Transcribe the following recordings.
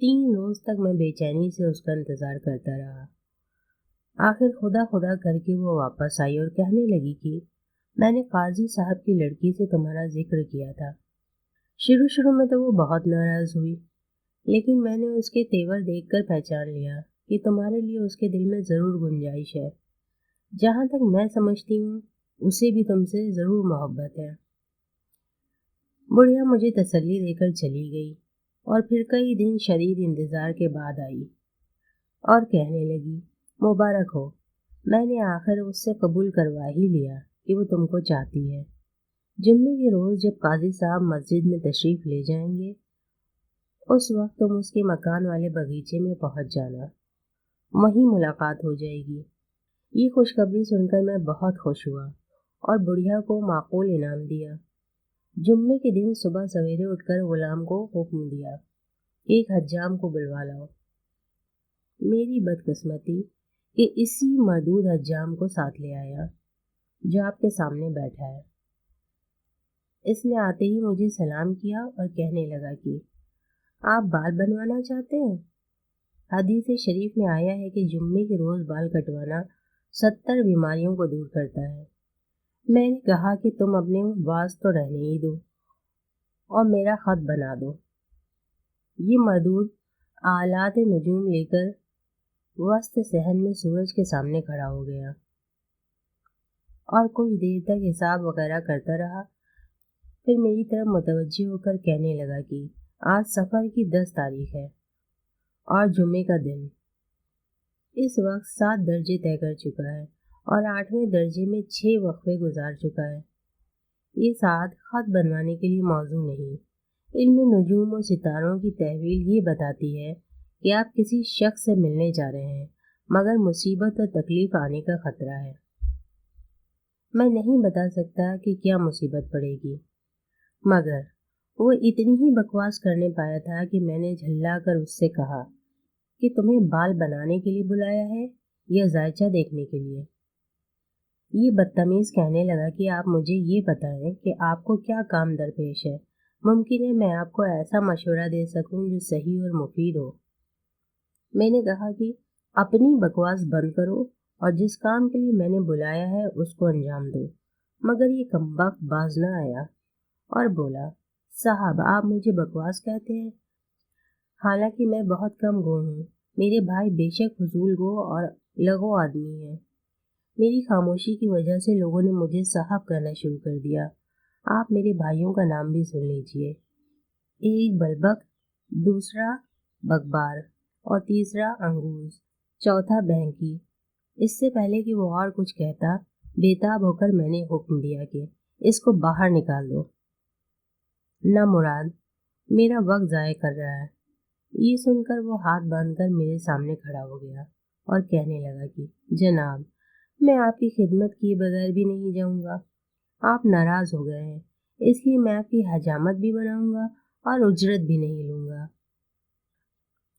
3 روز تک میں بے چینی سے اس کا انتظار کرتا رہا۔ آخر خدا خدا کر کے وہ واپس آئی اور کہنے لگی کہ میں نے قاضی صاحب کی لڑکی سے تمہارا ذکر کیا تھا۔ شروع میں تو وہ بہت ناراض ہوئی، لیکن میں نے اس کے تیور دیکھ کر پہچان لیا کہ تمہارے لیے اس کے دل میں ضرور گنجائش ہے۔ جہاں تک میں سمجھتی ہوں اسے بھی تم سے ضرور محبت ہے۔ بڑھیا مجھے تسلی دے کر چلی گئی اور پھر کئی دن شدید انتظار کے بعد آئی اور کہنے لگی مبارک ہو، میں نے آخر اس سے قبول کروا ہی لیا کہ وہ تم کو چاہتی ہے۔ جمعے کے روز جب قاضی صاحب مسجد میں تشریف لے جائیں گے اس وقت تم اس کے مکان والے باغیچے میں پہنچ جانا، وہیں ملاقات ہو جائے گی۔ یہ خوشخبری سن کر میں بہت خوش ہوا اور بڑھیا کو معقول انعام دیا۔ جمعے کے دن صبح سویرے اٹھ کر غلام کو حکم دیا، ایک حجام کو بلوا لاؤ۔ میری بدقسمتی کہ اسی مردود حجام کو ساتھ لے آیا جو آپ کے سامنے بیٹھا ہے۔ اس نے آتے ہی مجھے سلام کیا اور کہنے لگا کہ آپ بال بنوانا چاہتے ہیں؟ حدیث شریف میں آیا ہے کہ جمعے کے روز بال کٹوانا 70 بیماریوں کو دور کرتا ہے۔ میں نے کہا کہ تم اپنے واز تو رہنے ہی دو اور میرا خط بنا دو۔ یہ مردود آلات نجوم لے کر وسط صحن میں سورج کے سامنے کھڑا ہو گیا اور کچھ دیر تک حساب وغیرہ کرتا رہا، پھر میری طرف متوجہ ہو کر کہنے لگا کہ آج سفر کی 10 تاریخ ہے اور جمعے کا دن۔ اس وقت 7 درجے طے کر چکا ہے اور 8ویں درجے میں 6 وقفے گزار چکا ہے۔ یہ 7 خط بنوانے کے لیے موزوں نہیں۔ علم نجوم و ستاروں کی تحویل یہ بتاتی ہے کہ آپ کسی شخص سے ملنے جا رہے ہیں، مگر مصیبت اور تکلیف آنے کا خطرہ ہے۔ میں نہیں بتا سکتا کہ کیا مصیبت پڑے گی، مگر وہ اتنی ہی بکواس کرنے پایا تھا کہ میں نے جھلا کر اس سے کہا کہ تمہیں بال بنانے کے لیے بلایا ہے یا ذائچہ دیکھنے کے لیے؟ یہ بدتمیز کہنے لگا کہ آپ مجھے یہ بتائیں کہ آپ کو کیا کام درپیش ہے، ممکن ہے میں آپ کو ایسا مشورہ دے سکوں جو صحیح اور مفید ہو۔ میں نے کہا کہ اپنی بکواس بند کرو اور جس کام کے لیے میں نے بلایا ہے اس کو انجام دو، مگر یہ کمبخت باز نہ آیا اور بولا صاحب آپ مجھے بکواس کہتے ہیں، حالانکہ میں بہت کم گو ہوں۔ میرے بھائی بے شک فضول گو اور لغو آدمی ہیں۔ میری خاموشی کی وجہ سے لوگوں نے مجھے صاحب کہنا شروع کر دیا۔ آپ میرے بھائیوں کا نام بھی سن لیجئے، ایک بلبک، دوسرا بکبار اور تیسرا انگوز، چوتھا بہنکی۔ اس سے پہلے کہ وہ اور کچھ کہتا، بےتاب ہو کر میں نے حکم دیا کہ اس کو باہر نکال دو، نہ مراد میرا وقت ضائع کر رہا ہے۔ یہ سن کر وہ ہاتھ باندھ کر میرے سامنے کھڑا ہو گیا اور کہنے لگا کہ جناب میں آپ کی خدمت کیے بغیر بھی نہیں جاؤں گا۔ آپ ناراض ہو گئے ہیں، اس لیے میں آپ کی حجامت بھی بناؤں گا اور اجرت بھی نہیں لوں گا۔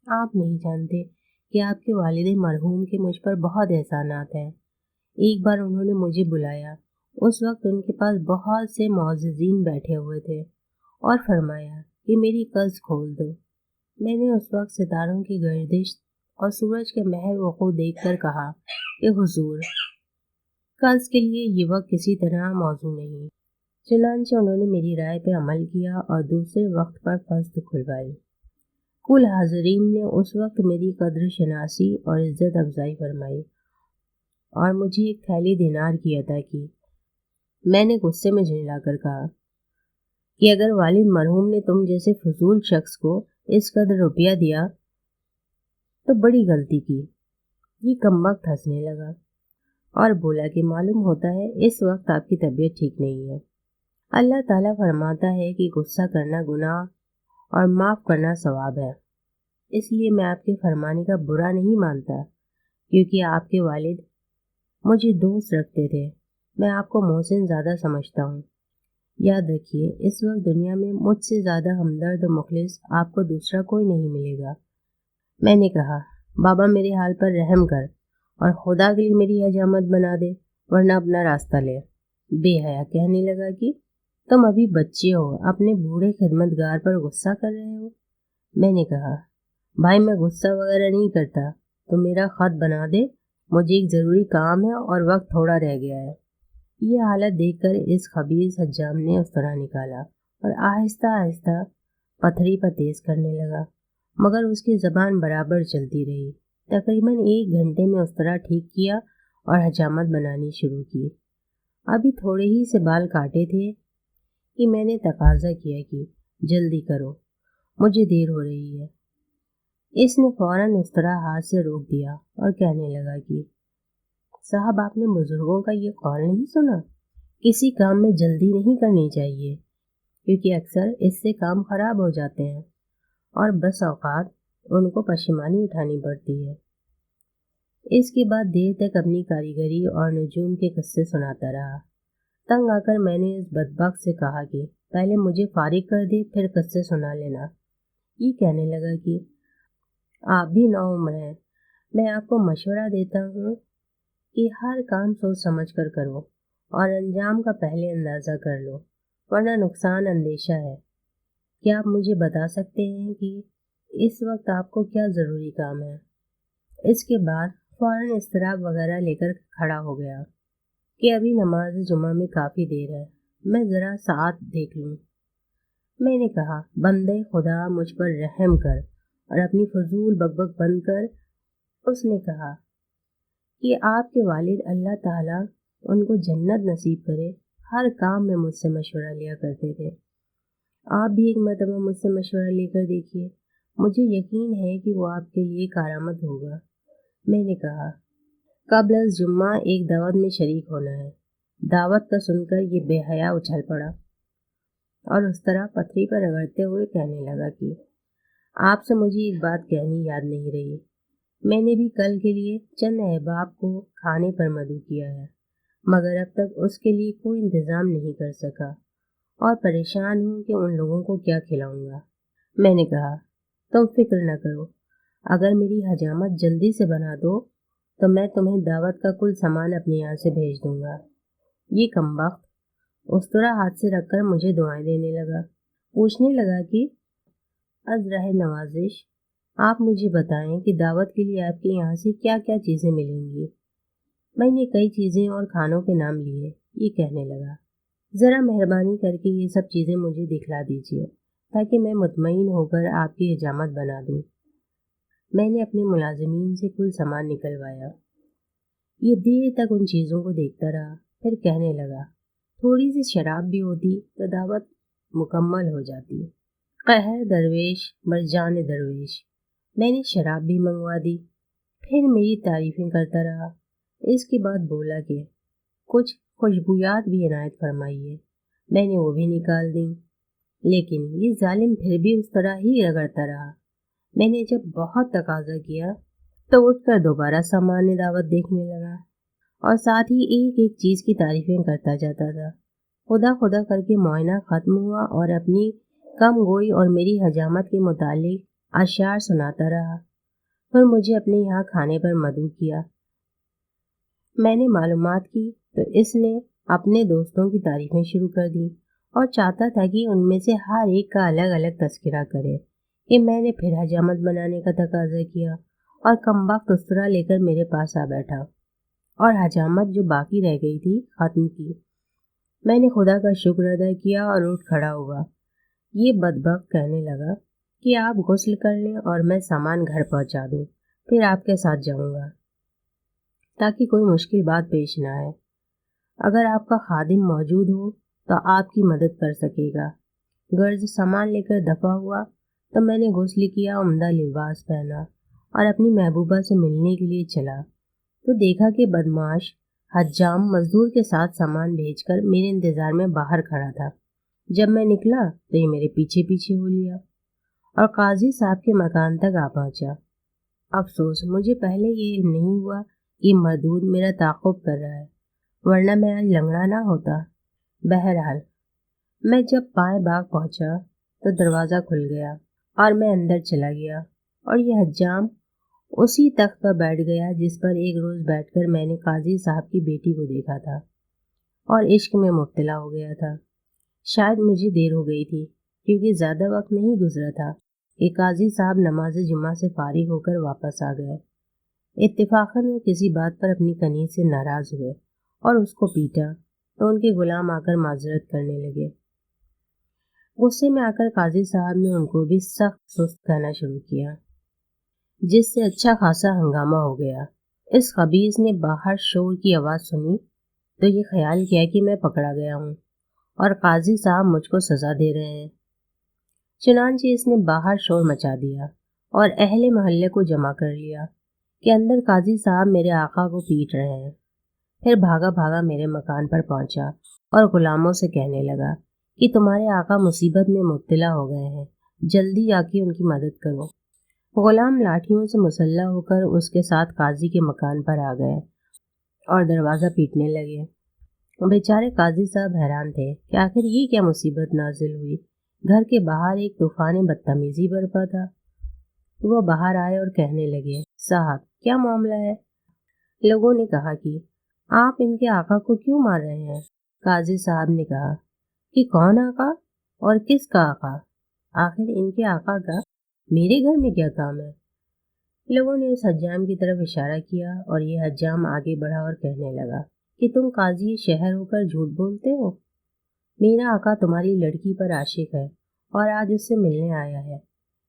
آپ نہیں جانتے کہ آپ کے والد مرحوم کے مجھ پر بہت احسانات ہیں۔ ایک بار انہوں نے مجھے بلایا، اس وقت ان کے پاس بہت سے معززین بیٹھے ہوئے تھے اور فرمایا کہ میری قرض کھول دو۔ میں نے اس وقت ستاروں کی گردش اور سورج کے محو وقوع دیکھ کر کہا کہ حضور قرض کے لیے یہ وقت کسی طرح موزوں نہیں۔ چنانچہ انہوں نے میری رائے پہ عمل کیا اور دوسرے وقت پر فصل کھلوائی۔ کل حاضرین نے اس وقت میری قدر شناسی اور عزت افزائی فرمائی اور مجھے ایک تھیلی دینار کی عطا کی۔ میں نے غصے میں جھنجلا کر کہا کہ اگر والد مرحوم نے تم جیسے فضول شخص کو اس قدر روپیہ دیا تو بڑی غلطی کی۔ یہ کمبخت ہنسنے لگا اور بولا کہ معلوم ہوتا ہے اس وقت آپ کی طبیعت ٹھیک نہیں ہے۔ اللہ تعالیٰ فرماتا ہے کہ غصہ کرنا گناہ اور معاف کرنا ثواب ہے، اس لیے میں آپ کے فرمانے کا برا نہیں مانتا، کیونکہ آپ کے والد مجھے دوست رکھتے تھے۔ میں آپ کو محسن زیادہ سمجھتا ہوں۔ یاد رکھیے اس وقت دنیا میں مجھ سے زیادہ ہمدرد و مخلص آپ کو دوسرا کوئی نہیں ملے گا۔ میں نے کہا بابا میرے حال پر رحم کر اور خدا کے لیے میری حجامت بنا دے ورنہ اپنا راستہ لے۔ بے حیا کہنے لگا کہ تم ابھی بچے ہو، اپنے بوڑھے خدمتگار پر غصہ کر رہے ہو۔ میں نے کہا بھائی میں غصہ وغیرہ نہیں کرتا، تو میرا خط بنا دے، مجھے ایک ضروری کام ہے اور وقت تھوڑا رہ گیا ہے۔ یہ حالت دیکھ کر اس خبیث حجام نے استرا نکالا اور آہستہ آہستہ پتھری پر تیز کرنے لگا، مگر اس کی زبان برابر چلتی رہی۔ تقریباً 1 گھنٹے میں استرا ٹھیک کیا اور حجامت بنانی شروع کی۔ ابھی تھوڑے ہی سے بال کاٹے تھے کہ میں نے تقاضا کیا کہ جلدی کرو، مجھے دیر ہو رہی ہے۔ اس نے فوراً استرا ہاتھ سے روک دیا اور کہنے لگا کہ صاحب، آپ نے بزرگوں کا یہ قول نہیں سنا؟ کسی کام میں جلدی نہیں کرنی چاہیے، کیونکہ اکثر اس سے کام خراب ہو جاتے ہیں اور بس اوقات ان کو پشیمانی اٹھانی پڑتی ہے۔ اس کے بعد دیر تک اپنی کاریگری اور نجوم کے قصے سناتا رہا۔ تنگ آ کر میں نے اس بدبخت سے کہا کہ پہلے مجھے فارغ کر دے، پھر قصے سنا لینا۔ یہ کہنے لگا کہ آپ بھی نوعمر ہیں، میں آپ کو مشورہ دیتا ہوں کہ ہر کام سوچ سمجھ کر کرو اور انجام کا پہلے اندازہ کر لو، ورنہ نقصان اندیشہ ہے۔ کیا آپ مجھے بتا سکتے ہیں کہ اس وقت آپ کو کیا ضروری کام ہے؟ اس کے بعد فوراً اضطراب وغیرہ لے کر کھڑا ہو گیا کہ ابھی نماز جمعہ میں کافی دیر ہے، میں ذرا ساعت دیکھ لوں۔ میں نے کہا بندے خدا مجھ پر رحم کر، اور اپنی فضول بکبک بند کر اس نے کہا کہ آپ کے والد اللہ تعالیٰ ان کو جنت نصیب کرے، ہر کام میں مجھ سے مشورہ لیا کرتے تھے۔ آپ بھی ایک مرتبہ مجھ سے مشورہ لے کر دیکھیے، مجھے یقین ہے کہ وہ آپ کے لیے کارآمد ہوگا۔ میں نے کہا قبل از جمعہ ایک دعوت میں شریک ہونا ہے۔ دعوت کا سن کر یہ بے حیا اچھل پڑا اور اس طرح پتھری پر رگڑتے ہوئے کہنے لگا کہ آپ سے مجھے ایک بات کہنی یاد نہیں رہی، میں نے بھی کل کے لیے چند احباب کو کھانے پر مدعو کیا ہے، مگر اب تک اس کے لیے کوئی انتظام نہیں کر سکا اور پریشان ہوں کہ ان لوگوں کو کیا کھلاؤں گا۔ میں نے کہا تم فکر نہ کرو، اگر میری حجامت جلدی سے بنا دو تو میں تمہیں دعوت کا کل سامان اپنے یہاں سے بھیج دوں گا۔ یہ کمبخت استرا ہاتھ سے رکھ کر مجھے دعائیں دینے لگا، پوچھنے لگا کہ از رہ نوازش آپ مجھے بتائیں کہ دعوت کے لیے آپ کے یہاں سے کیا کیا چیزیں ملیں گی۔ میں نے کئی چیزیں اور کھانوں کے نام لیے۔ یہ کہنے لگا ذرا مہربانی کر کے یہ سب چیزیں مجھے دکھلا دیجیے تاکہ میں مطمئن ہو کر آپ کی حجامت بنا دوں۔ میں نے اپنے ملازمین سے کل سامان نکلوایا۔ یہ دیر تک ان چیزوں کو دیکھتا رہا، پھر کہنے لگا تھوڑی سی شراب بھی ہوتی تو دعوت مکمل ہو جاتی۔ قہر درویش مرجان درویش۔ میں نے شراب بھی منگوا دی، پھر میری تعریفیں کرتا رہا۔ اس کے بعد بولا کہ کچھ خوشبویات بھی عنایت فرمائیے۔ میں نے وہ بھی نکال دیں، لیکن یہ ظالم پھر بھی اس طرح ہی رگڑتا رہا۔ میں نے جب بہت تقاضا کیا تو اٹھ کر دوبارہ سامان دعوت دیکھنے لگا اور ساتھ ہی ایک ایک چیز کی تعریفیں کرتا جاتا تھا۔ خدا خدا کر کے معائنہ ختم ہوا اور اپنی کم گوئی اور میری حجامت کے متعلق اشعار سناتا رہا۔ پھر مجھے اپنے یہاں کھانے پر مدعو کیا۔ میں نے معلومات کی تو اس نے اپنے دوستوں کی تعریفیں شروع کر دیں اور چاہتا تھا کہ ان میں سے ہر ایک کا الگ الگ تذکرہ کرے کہ میں نے پھر حجامت بنانے کا تقاضا کیا اور کمبخت استرا لے کر میرے پاس آ بیٹھا اور حجامت جو باقی رہ گئی تھی ختم کی۔ میں نے خدا کا شکر ادا کیا اور اٹھ کھڑا ہوا۔ یہ بدبخت کہنے لگا کہ آپ غسل کر لیں اور میں سامان گھر پہنچا دوں، پھر آپ کے ساتھ جاؤں گا تاکہ کوئی مشکل بات پیش نہ آئے۔ اگر آپ کا خادم موجود ہو تو آپ کی مدد کر سکے گا۔ غرض سامان لے کر دفع ہوا تو میں نے غسل کیا، عمدہ لباس پہنا اور اپنی محبوبہ سے ملنے کے لیے چلا تو دیکھا کہ بدمعاش حجام مزدور کے ساتھ سامان بھیج کر میرے انتظار میں باہر کھڑا تھا۔ جب میں نکلا تو یہ میرے پیچھے پیچھے ہو لیا اور قاضی صاحب کے مکان تک آ پہنچا۔ افسوس مجھے پہلے یہ علم نہیں ہوا کہ مردود میرا تعاقب کر رہا ہے، ورنہ میں آج لنگڑا نہ ہوتا۔ بہرحال میں جب پائے باغ پہنچا تو دروازہ کھل گیا اور میں اندر چلا گیا اور یہ حجام اسی تخت پر بیٹھ گیا جس پر ایک روز بیٹھ کر میں نے قاضی صاحب کی بیٹی کو دیکھا تھا اور عشق میں مبتلا ہو گیا تھا۔ شاید مجھے دیر ہو گئی تھی کیونکہ زیادہ وقت نہیں گزرا تھا کہ قاضی صاحب نماز جمعہ سے فارغ ہو کر واپس آ گئے۔ اتفاقاً وہ کسی بات پر اپنی کنیز سے ناراض ہوئے اور اس کو پیٹا تو ان کے غلام آ کر معذرت کرنے لگے۔ غصے میں آ کر قاضی صاحب نے ان کو بھی سخت سست کہنا شروع کیا، جس سے اچھا خاصا ہنگامہ ہو گیا۔ اس خبیث نے باہر شور کی آواز سنی تو یہ خیال کیا کہ میں پکڑا گیا ہوں اور قاضی صاحب مجھ کو سزا دے رہے ہیں۔ چنانچہ اس نے باہر شور مچا دیا اور اہل محلے کو جمع کر لیا کہ اندر قاضی صاحب میرے آقا کو پیٹ رہے ہیں۔ پھر بھاگا بھاگا میرے مکان پر پہنچا اور غلاموں سے کہنے لگا کہ تمہارے آقا مصیبت میں مبتلا ہو گئے ہیں، جلدی آ کے ان کی مدد کرو۔ غلام لاٹھیوں سے مسلح ہو کر اس کے ساتھ قاضی کے مکان پر آ گئے اور دروازہ پیٹنے لگے۔ بیچارے قاضی صاحب حیران تھے کہ آخر یہ کیا مصیبت نازل ہوئی۔ گھر کے باہر ایک طوفان بدتمیزی برپا تھا۔ وہ باہر آئے اور کہنے لگے، صاحب کیا معاملہ ہے؟ لوگوں نے کہا کہ آپ ان کے آقا کو کیوں مار رہے ہیں؟ قاضی صاحب نے کہا کہ کون آقا اور کس کا آقا؟ آخر ان کے آقا کا میرے گھر میں کیا کام ہے؟ لوگوں نے اس حجام کی طرف اشارہ کیا اور یہ حجام آگے بڑھا اور کہنے لگا کہ تم قاضی شہر ہو کر جھوٹ بولتے ہو۔ میرا آقا تمہاری لڑکی پر عاشق ہے اور آج اس سے ملنے آیا ہے۔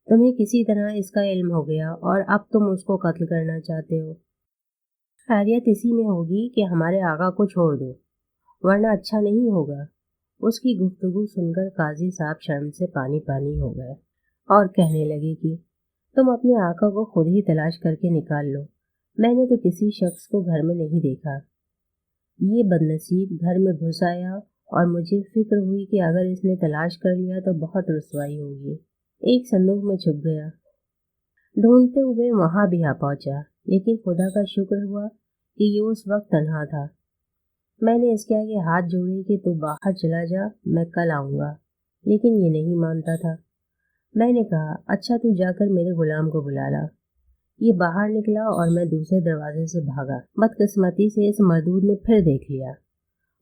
تمہیں کسی طرح اس کا علم ہو گیا اور اب تم اس کو قتل کرنا چاہتے ہو۔ خیریت اسی میں ہوگی کہ ہمارے آقا کو چھوڑ دو، ورنہ اچھا نہیں ہوگا۔ اس کی گفتگو سن کر قاضی صاحب شرم سے پانی پانی ہو گئے اور کہنے لگے کہ تم اپنے آقا کو خود ہی تلاش کر کے نکال لو، میں نے تو کسی شخص کو گھر میں نہیں دیکھا۔ یہ بدنصیب گھر میں گھس آیا اور مجھے فکر ہوئی کہ اگر اس نے تلاش کر لیا تو بہت رسوائی ہوگی۔ ایک صندوق میں چھپ گیا، ڈھونڈتے ہوئے وہاں بھی آ پہنچا، لیکن خدا کا شکر ہوا کہ یہ اس وقت تنہا تھا۔ میں نے اس کے آگے ہاتھ جوڑے کہ تو باہر چلا جا، میں کل آؤں گا، لیکن یہ نہیں مانتا تھا۔ میں نے کہا اچھا تو جا کر میرے غلام کو بلا لا۔ یہ باہر نکلا اور میں دوسرے دروازے سے بھاگا۔ بدقسمتی سے اس مردود نے پھر دیکھ لیا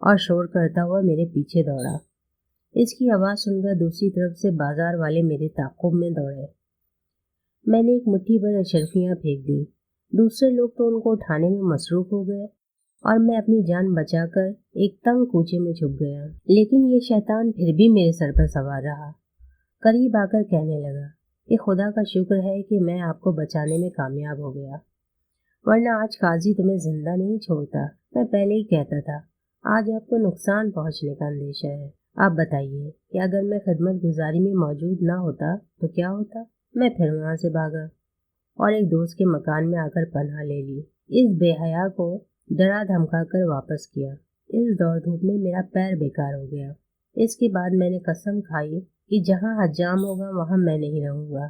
اور شور کرتا ہوا میرے پیچھے دوڑا۔ اس کی آواز سن کر دوسری طرف سے بازار والے میرے تعاقب میں دوڑے۔ میں نے ایک مٹھی بھر اشرفیاں پھینک دیں، دوسرے لوگ تو ان کو اٹھانے میں مصروف ہو گئے اور میں اپنی جان بچا کر ایک تنگ کوچے میں چھپ گیا، لیکن یہ شیطان پھر بھی میرے سر پر سوار رہا۔ قریب آ کر کہنے لگا کہ خدا کا شکر ہے کہ میں آپ کو بچانے میں کامیاب ہو گیا، ورنہ آج قاضی تمہیں زندہ نہیں چھوڑتا۔ میں پہلے ہی کہتا تھا آج آپ کو نقصان پہنچنے کا اندیشہ ہے۔ آپ بتائیے کہ اگر میں خدمت گزاری میں موجود نہ ہوتا تو کیا ہوتا؟ میں پھر وہاں سے بھاگا اور ایک دوست کے مکان میں آ کر پناہ لے لی۔ اس بے حیا کو ڈرا دھمکا کر واپس کیا۔ اس دوڑ دھوپ میں میرا پیر بیکار ہو گیا۔ اس کے بعد میں نے قسم کھائی کہ جہاں حجام ہوگا وہاں میں نہیں رہوں گا۔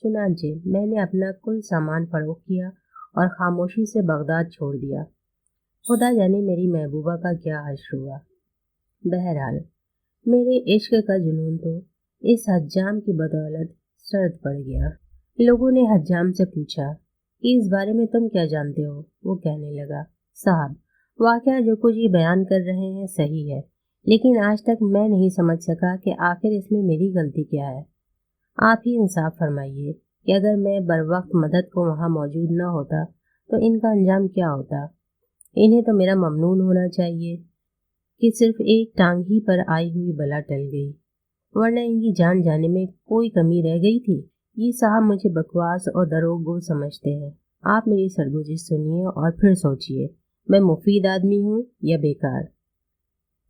چنانچہ میں نے اپنا کل سامان فروخت کیا اور خاموشی سے بغداد چھوڑ دیا۔ خدا جانے میری محبوبہ کا کیا حشر ہوا۔ بہرحال میرے عشق کا جنون تو اس حجام کی بدولت سرد پڑ گیا۔ لوگوں نے حجام سے پوچھا کہ اس بارے میں تم کیا جانتے ہو؟ وہ کہنے لگا، صاحب واقعہ جو کچھ یہ بیان کر رہے ہیں صحیح ہے، لیکن آج تک میں نہیں سمجھ سکا کہ آخر اس میں میری غلطی کیا ہے۔ آپ ہی انصاف فرمائیے کہ اگر میں بروقت مدد کو وہاں موجود نہ ہوتا تو ان کا انجام کیا ہوتا؟ انہیں تو میرا ممنون ہونا چاہیے کہ صرف ایک ٹانگ ہی پر آئی ہوئی بلا ٹل گئی، ورنہ ان کی جان جانے میں کوئی کمی رہ گئی تھی۔ یہ صاحب مجھے بکواس اور دروغ گو سمجھتے ہیں۔ آپ میری سرگزشت سنیے اور پھر سوچئے میں مفید آدمی ہوں یا بیکار؟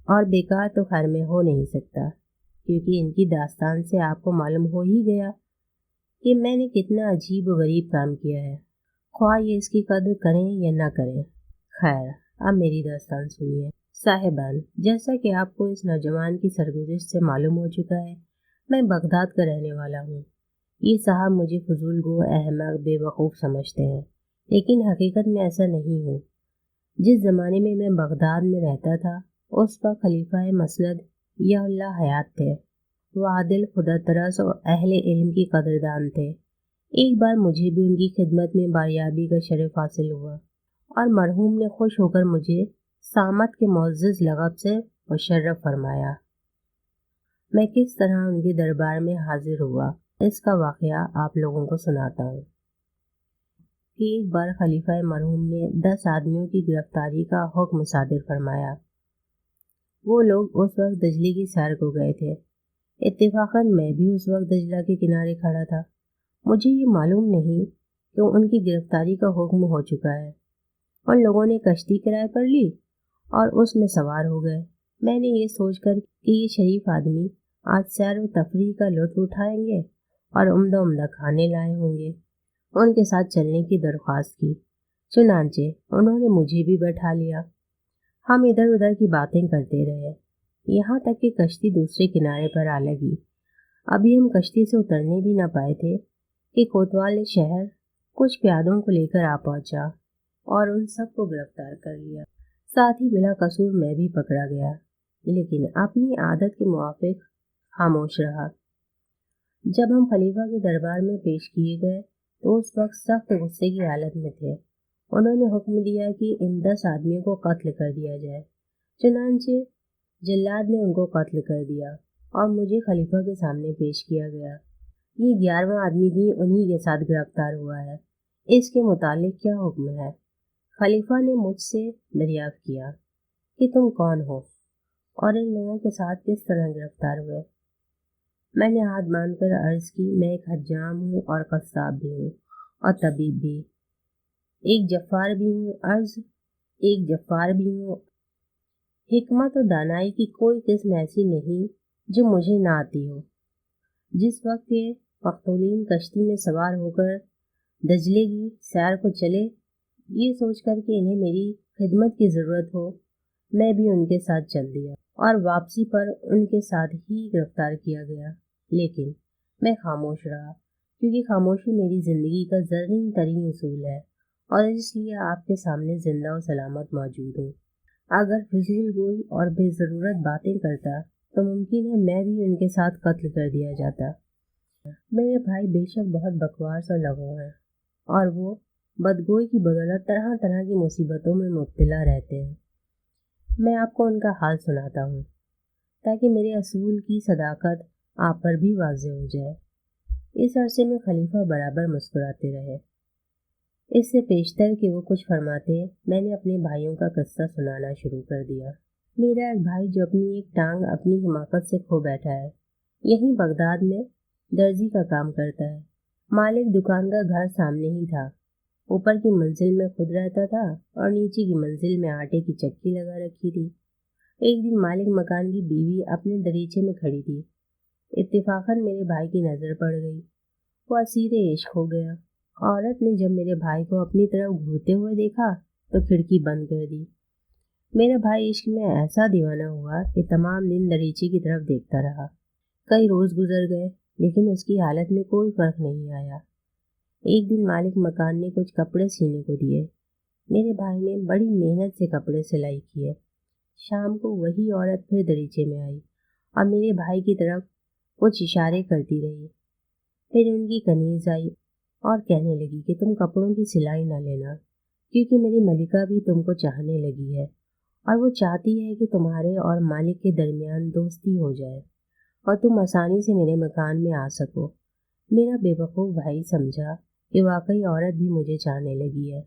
اور بیکار تو خیر میں ہو نہیں سکتا، کیونکہ ان کی داستان سے آپ کو معلوم ہو ہی گیا کہ میں نے کتنا عجیب و غریب کام کیا ہے، خواہ یہ اس کی قدر کریں یا نہ کریں۔ خیر اب میری داستان سنیے۔ صاحبان، جیسا کہ آپ کو اس نوجوان کی سرگزشت سے معلوم ہو چکا ہے، میں بغداد کا رہنے والا ہوں۔ یہ صاحب مجھے فضول گو، احمق، بے وقوف سمجھتے ہیں، لیکن حقیقت میں ایسا نہیں ہوں۔ جس زمانے میں میں بغداد میں رہتا تھا اس وقت خلیفہ مسند یا اللہ حیات تھے۔ وہ عادل، خدا ترس اور اہل علم کی قدردان تھے۔ ایک بار مجھے بھی ان کی خدمت میں باریابی کا شرف حاصل ہوا اور مرحوم نے خوش ہو کر مجھے سامت کے معزز لقب سے مشرف فرمایا۔ میں کس طرح ان کے دربار میں حاضر ہوا اس کا واقعہ آپ لوگوں کو سناتا ہوں کہ ایک بار خلیفہ مرحوم نے 10 آدمیوں کی گرفتاری کا حکم صادر فرمایا۔ وہ لوگ اس وقت دجلے کی سیر کو گئے تھے۔ اتفاقاً میں بھی اس وقت دجلہ کے کنارے کھڑا تھا۔ مجھے یہ معلوم نہیں کہ ان کی گرفتاری کا حکم ہو چکا ہے۔ ان لوگوں نے کشتی کرائے پر لی اور اس میں سوار ہو گئے۔ میں نے یہ سوچ کر کہ یہ شریف آدمی آج سیر و تفریح کا لطف اٹھائیں گے اور عمدہ عمدہ کھانے لائے ہوں گے، ان کے ساتھ چلنے کی درخواست کی۔ چنانچہ انہوں نے مجھے بھی بیٹھا لیا۔ ہم ادھر ادھر کی باتیں کرتے رہے، یہاں تک کہ کشتی دوسرے کنارے پر آ لگی۔ ابھی ہم کشتی سے اترنے بھی نہ پائے تھے کہ کوتوال شہر کچھ پیادوں کو لے کر آ پہنچا اور ان سب کو گرفتار کر لیا۔ ساتھ ہی بلا قصور میں بھی پکڑا گیا، لیکن اپنی عادت کے موافق خاموش رہا۔ جب ہم خلیفہ کے دربار میں پیش کیے گئے تو اس وقت سخت غصے کی حالت میں تھے۔ انہوں نے حکم دیا کہ ان 10 آدمیوں کو قتل کر دیا جائے۔ چنانچہ جلاد نے ان کو قتل کر دیا اور مجھے خلیفہ کے سامنے پیش کیا گیا۔ یہ 11واں آدمی بھی انہی کے ساتھ گرفتار ہوا ہے۔ اس کے متعلق کیا حکم ہے؟ خلیفہ نے مجھ سے دریافت کیا کہ تم کون ہو اور ان لوگوں کے ساتھ کس طرح گرفتار ہوئے؟ میں نے ہاتھ باندھ کر عرض کی، میں ایک حجام ہوں اور قصاب بھی ہوں اور طبیب بھی، ایک جفار بھی ہوں۔ حکمت و دانائی کی کوئی قسم ایسی نہیں جو مجھے نہ آتی ہو۔ جس وقت یہ مقتولین کشتی میں سوار ہو کر دجلے کی سیر کو چلے، یہ سوچ کر کہ انہیں میری خدمت کی ضرورت ہو، میں بھی ان کے ساتھ چل دیا اور واپسی پر ان کے ساتھ ہی گرفتار کیا گیا۔ لیکن میں خاموش رہا، کیونکہ خاموشی میری زندگی کا زرین ترین اصول ہے اور اس لیے آپ کے سامنے زندہ و سلامت موجود ہوں۔ اگر فضول گوئی اور بے ضرورت باتیں کرتا تو ممکن ہے میں بھی ان کے ساتھ قتل کر دیا جاتا۔ میرے بھائی بے شک بہت بکواس اور لغو ہیں اور وہ بدگوئی کی بدولت طرح طرح کی مصیبتوں میں مبتلا رہتے ہیں۔ میں آپ کو ان کا حال سناتا ہوں تاکہ میرے اصول کی صداقت آپ پر بھی واضح ہو جائے۔ اس عرصے میں خلیفہ برابر مسکراتے رہے۔ اس سے پیشتر کہ وہ کچھ فرماتے، میں نے اپنے بھائیوں کا قصہ سنانا شروع کر دیا۔ میرا ایک بھائی جو اپنی ایک ٹانگ اپنی حماقت سے کھو بیٹھا ہے، یہیں بغداد میں درزی کا کام کرتا ہے۔ مالک دکان کا گھر سامنے ہی تھا۔ اوپر کی منزل میں خود رہتا تھا اور نیچے کی منزل میں آٹے کی چکی لگا رکھی تھی۔ ایک دن مالک مکان کی بیوی اپنے دریچے میں کھڑی تھی۔ اتفاقاً میرے بھائی کی نظر پڑ گئی۔ وہ اسیر عشق ہو گیا۔ عورت نے جب میرے بھائی کو اپنی طرف گھورتے ہوئے دیکھا تو کھڑکی بند کر دی۔ میرا بھائی عشق میں ایسا دیوانہ ہوا کہ تمام دن دریچے کی طرف دیکھتا رہا۔ کئی روز گزر گئے لیکن اس کی حالت میں کوئی فرق نہیں آیا۔ ایک دن مالک مکان نے کچھ کپڑے سینے کو دیے۔ میرے بھائی نے بڑی محنت سے کپڑے سلائی کیے۔ شام کو وہی عورت پھر دریچے میں آئی اور میرے بھائی کی طرف کچھ اشارے کرتی رہی۔ پھر ان کی کنیز آئی اور کہنے لگی کہ تم کپڑوں کی سلائی نہ لینا، کیونکہ میری ملکہ بھی تم کو چاہنے لگی ہے اور وہ چاہتی ہے کہ تمہارے اور مالک کے درمیان دوستی ہو جائے اور تم آسانی سے میرے مکان میں آ سکو۔ میرا بے وقوف بھائی سمجھا کہ واقعی عورت بھی مجھے چاہنے لگی ہے۔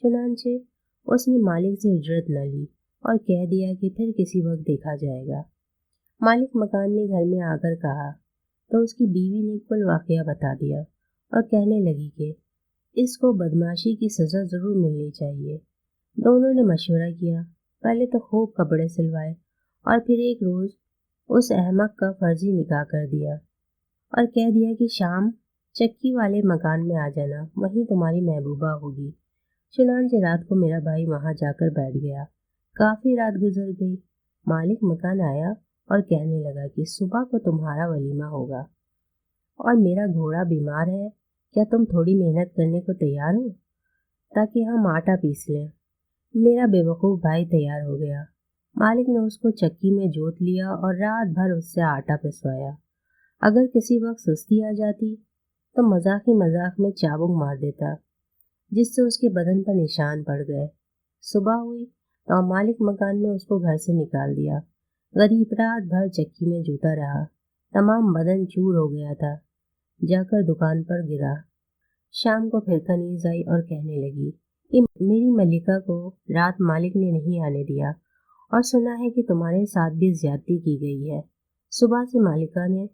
چنانچہ اس نے مالک سے اجرت نہ لی اور کہہ دیا کہ پھر کسی وقت دیکھا جائے گا۔ مالک مکان نے گھر میں آ کر کہا تو اس کی بیوی نے کل واقعہ بتا دیا اور کہنے لگی کہ اس کو بدمعاشی کی سزا ضرور ملنی چاہیے۔ دونوں نے مشورہ کیا، پہلے تو خوب کپڑے سلوائے اور پھر ایک روز اس احمق کا فرضی نکاح کر دیا اور کہہ دیا کہ شام چکی والے مکان میں آ جانا، وہیں تمہاری محبوبہ ہوگی۔ چنانچہ رات کو میرا بھائی وہاں جا کر بیٹھ گیا۔ کافی رات گزر گئی۔ مالک مکان آیا اور کہنے لگا کہ صبح کو تمہارا ولیمہ ہوگا اور میرا گھوڑا بیمار ہے، کیا تم تھوڑی محنت کرنے کو تیار ہو تاکہ ہم آٹا پیس لیں؟ میرا بے وقوف بھائی تیار ہو گیا۔ مالک نے اس کو چکی میں جوت لیا اور رات بھر اس سے آٹا پسوایا۔ اگر کسی وقت سستی آ جاتی تو مذاق میں چابک مار دیتا، جس سے اس کے بدن پر نشان پڑ گئے۔ صبح ہوئی تو مالک مکان نے اس کو گھر سے نکال دیا۔ غریب رات بھر چکی میں جوتا رہا، تمام بدن چور ہو گیا تھا۔ جا کر دکان پر گرا۔ شام کو پھر کنیز آئی اور کہنے لگی کہ میری ملکہ کو رات مالک نے نہیں آنے دیا اور سنا ہے کہ تمہارے ساتھ بھی زیادتی کی گئی ہے۔ صبح سے مالکہ نے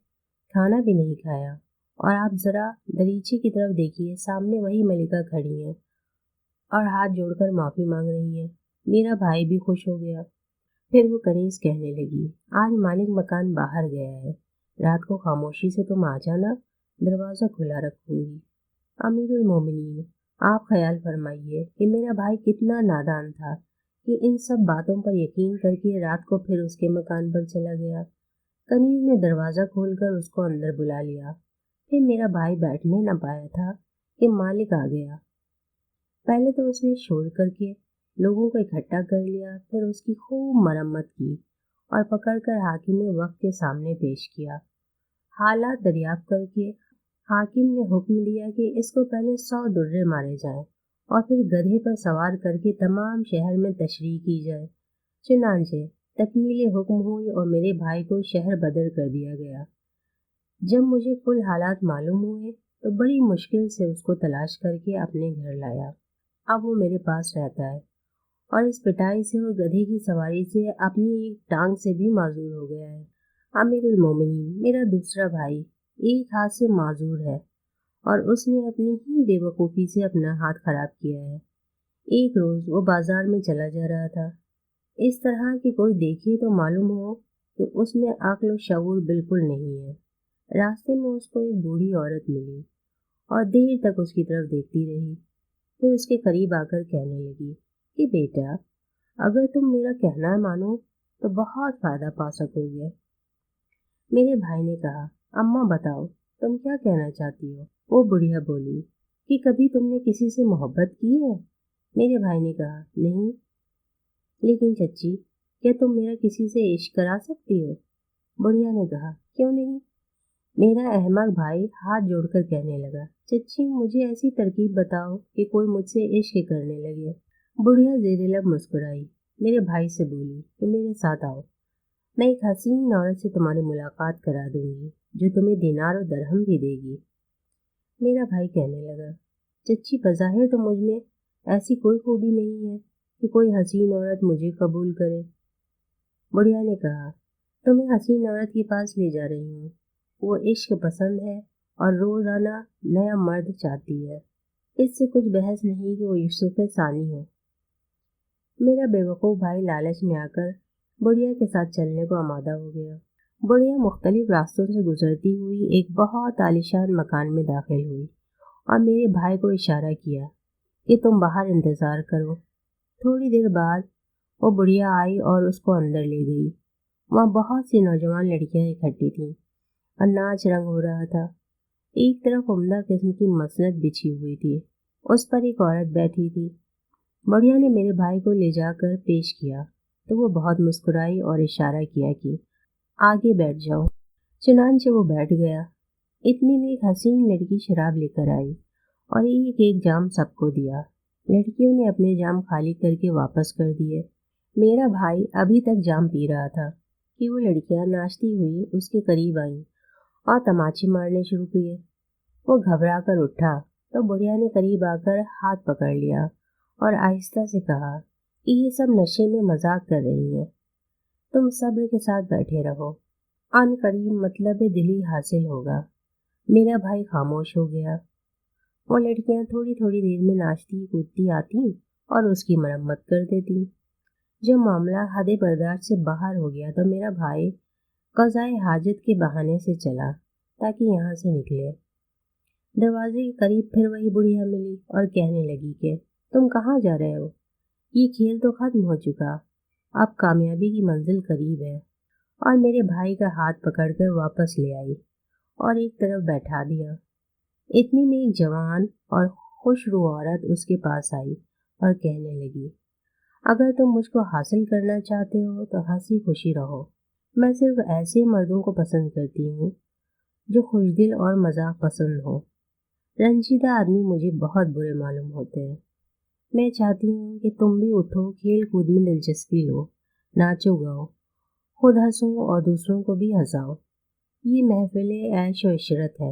کھانا بھی نہیں کھایا، اور آپ ذرا دریچے کی طرف دیکھیے، سامنے وہی ملکہ کھڑی ہیں اور ہاتھ جوڑ کر معافی مانگ رہی ہیں۔ میرا بھائی بھی خوش ہو گیا۔ پھر وہ کنیز کہنے لگی، آج مالک مکان باہر گیا ہے، رات کو خاموشی سے تم آ جانا، دروازہ کھلا رکھوں گی۔ امیر المومنین، آپ خیال فرمائیے کہ میرا بھائی کتنا نادان تھا کہ ان سب باتوں پر یقین کر کے رات کو پھر اس کے مکان پر چلا گیا۔ کنیز نے دروازہ کھول کر اس کو اندر بلا لیا۔ پھر میرا بھائی بیٹھنے نہ پایا تھا کہ مالک آ گیا۔ پہلے تو اس نے شور کر کے لوگوں کو اکٹھا کر لیا، پھر اس کی خوب مرمت کی اور پکڑ کر حاکم وقت کے سامنے پیش کیا۔ حالات دریافت کر کے حاکم نے حکم دیا کہ اس کو پہلے 100 درے مارے جائیں اور پھر گدھے پر سوار کر کے تمام شہر میں تشریح کی جائے۔ چنانچہ تکمیل حکم ہوئی اور میرے بھائی کو شہر بدر کر دیا گیا۔ جب مجھے کل حالات معلوم ہوئے تو بڑی مشکل سے اس کو تلاش کر کے اپنے گھر لایا۔ اب وہ میرے پاس رہتا ہے اور اس پٹائی سے اور گدھے کی سواری سے اپنی ایک ٹانگ سے بھی معذور ہو گیا ہے۔ امیر المومنین، میرا دوسرا بھائی ایک ہاتھ سے معذور ہے اور اس نے اپنی ہی بے وقوفی سے اپنا ہاتھ خراب کیا ہے۔ ایک روز وہ بازار میں چلا جا رہا تھا، اس طرح کہ کوئی دیکھے تو معلوم ہو کہ اس میں عقل و شعور بالکل نہیں ہے۔ راستے میں اس کو ایک بوڑھی عورت ملی اور دیر تک اس کی طرف دیکھتی رہی۔ پھر اس کے قریب آ کر کہنے لگی کہ بیٹا، اگر تم میرا کہنا مانو تو بہت فائدہ پا سکو گے۔ میرے بھائی نے کہا، اماں بتاؤ تم کیا کہنا چاہتی ہو؟ وہ بڑھیا بولی کہ کبھی تم نے کسی سے محبت کی ہے؟ میرے بھائی نے کہا، نہیں۔ لیکن چچی، کیا تم میرا کسی سے عشق کرا سکتی ہو؟ بڑھیا نے کہا، کیوں نہیں؟ میرا احمق بھائی ہاتھ جوڑ کر کہنے لگا، چچی مجھے ایسی ترکیب بتاؤ کہ کوئی مجھ سے عشق کرنے لگے۔ بڑھیا زیر لب مسکرائی، میرے بھائی سے بولی کہ میرے ساتھ آؤ، میں ایک حسین عورت سے تمہاری ملاقات کرا دوں گی جو تمہیں دینار و درہم بھی دے گی۔ میرا بھائی کہنے لگا، چچی بظاہر تو مجھ میں ایسی کوئی خوبی نہیں ہے کہ کوئی حسین عورت مجھے قبول کرے۔ بڑھیا نے کہا، تمہیں حسین عورت کے پاس لے جا رہی ہوں، وہ عشق پسند ہے اور روزانہ نیا مرد چاہتی ہے، اس سے کچھ بحث نہیں کہ وہ یوسف ثانی ہو۔ میرا بیوقوف بھائی لالچ میں آ کر بڑھیا کے ساتھ چلنے کو آمادہ ہو گیا۔ بڑھیا مختلف راستوں سے گزرتی ہوئی ایک بہت عالیشان مکان میں داخل ہوئی اور میرے بھائی کو اشارہ کیا کہ تم باہر انتظار کرو۔ تھوڑی دیر بعد وہ بڑھیا آئی اور اس کو اندر لے گئی۔ وہاں بہت سی نوجوان لڑکیاں اکٹھی تھیں اور ناچ رنگ ہو رہا تھا۔ ایک طرف عمدہ قسم کی مسند بچھی ہوئی تھی، اس پر ایک عورت بیٹھی تھی۔ بڑھیا نے میرے بھائی کو لے جا کر پیش کیا تو وہ بہت مسکرائی اور اشارہ کیا کہ آگے بیٹھ جاؤ۔ چنانچہ وہ بیٹھ گیا۔ اتنے میں ایک حسین لڑکی شراب لے کر آئی اور ایک ایک جام سب کو دیا۔ لڑکیوں نے اپنے جام خالی کر کے واپس کر دیے۔ میرا بھائی ابھی تک جام پی رہا تھا کہ وہ لڑکیاں ناچتی ہوئی اس کے قریب آئیں اور تماچے مارنے شروع کیے۔ وہ گھبرا کر اٹھا تو بڑھیا نے قریب آ کر ہاتھ پکڑ لیا اور آہستہ سے کہا کہ یہ سب نشے میں مذاق کر رہی ہیں، تم صبر کے ساتھ بیٹھے رہو، عن قریب مطلب دلی حاصل ہوگا۔ میرا بھائی خاموش ہو گیا۔ وہ لڑکیاں تھوڑی تھوڑی دیر میں ناچتی کودتی آتی اور اس کی مرمت کر دیتی۔ جب معاملہ حد برداشت سے باہر ہو گیا تو میرا بھائی قضائے حاجت کے بہانے سے چلا تاکہ یہاں سے نکلے۔ دروازے کے قریب پھر وہی بڑھیا ملی اور کہنے لگی کہ تم کہاں جا رہے ہو؟ یہ کھیل تو ختم ہو چکا، اب کامیابی کی منزل قریب ہے، اور میرے بھائی کا ہاتھ پکڑ کر واپس لے آئی اور ایک طرف بیٹھا دیا۔ اتنے میں ایک جوان اور خوش رو عورت اس کے پاس آئی اور کہنے لگی، اگر تم مجھ کو حاصل کرنا چاہتے ہو تو ہنسی خوشی رہو، میں صرف ایسے مردوں کو پسند کرتی ہوں جو خوش دل اور مذاق پسند ہو۔ رنجیدہ آدمی مجھے بہت برے معلوم ہوتے ہیں۔ میں چاہتی ہوں کہ تم بھی اٹھو، کھیل کود میں دلچسپی لو، ناچو گاؤ، خود ہنسو اور دوسروں کو بھی ہنساؤ۔ یہ محفل عیش و عشرت ہے۔